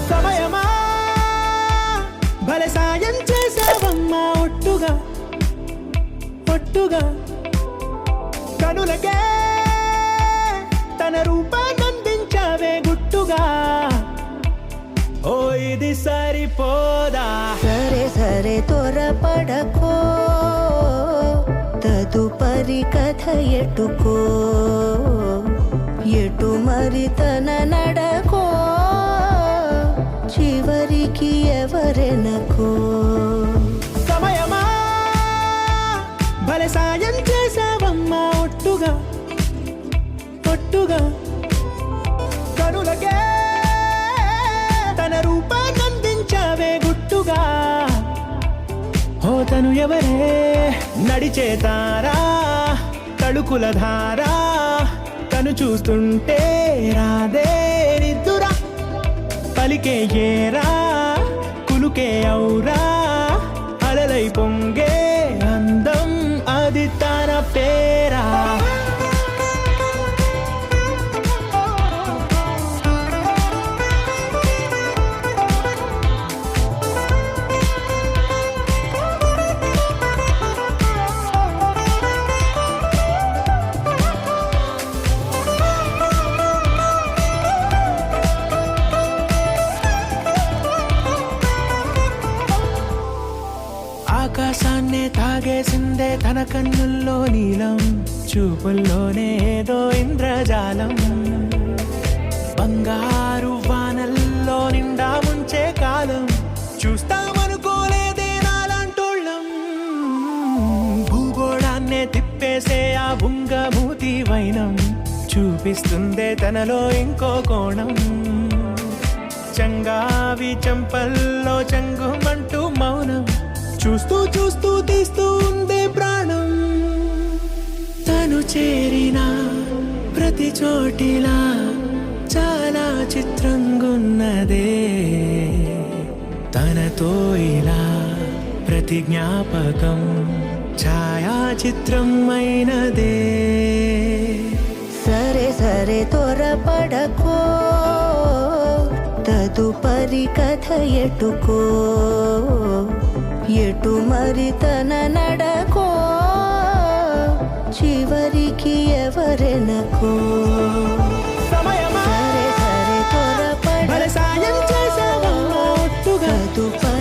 సమయమా భలే సాయం చేసావమ్మా ఒట్టుగా ఒట్టుగా కనులకే తన రూపాన్నందించావే గుట్టుగా ఓ ఇది సరిపోదా సరే సరే త్వరపడకో తదుపరి కథ ఎటుకో ఎటు మరి తన నడకో చివరికి ఎవరెనకో సమయమా భలే సాయం చేసావమ్మా ఒట్టుగా ఒట్టుగా కనులకే తన రూపాన్నందించావే గుట్టుగా ఓ తను ఎవరే నడిచే తారా తళుకుల ధారా తను చూస్తుంటే రాదే నిద్దురా పలికే ఏరా కులుకే ఔరా అలలై పొంగే అందం అది తన పేరా ఆకాశాన్నే తాగేసిందే తన కన్నుల్లో నీలం చూపుల్లోనే ఏదో ఇంద్రజాలం బంగారు వానల్లో నిండా ముంచే కాలం చూస్తామనుకోలేదే నాలాంటోళ్ళం భూగోళాన్నే తిప్పేసే ఆ బుంగమూతి వైనం చూపిస్తుందే తనలో ఇంకో కోణం చంగావి చంపల్లో చంగుమంటూ మౌనం చూస్తూ చూస్తూ తీస్తూ ఉందే ప్రాణం తను చేరిన ప్రతి చోటిలా చాలా చిత్రంగున్నదే తనతో ఇలా ప్రతి జ్ఞాపకం ఛాయాచిత్రం అయినదే సరే సరే త్వరపడకో తదుపరి కథ ఎటుకో ఎటు మరి తన నడకో చివరికి ఎవరెనకో సమయమా సరే సరే భలే సాయం చేసావమ్మా ఒట్టుగా త్వరపడకో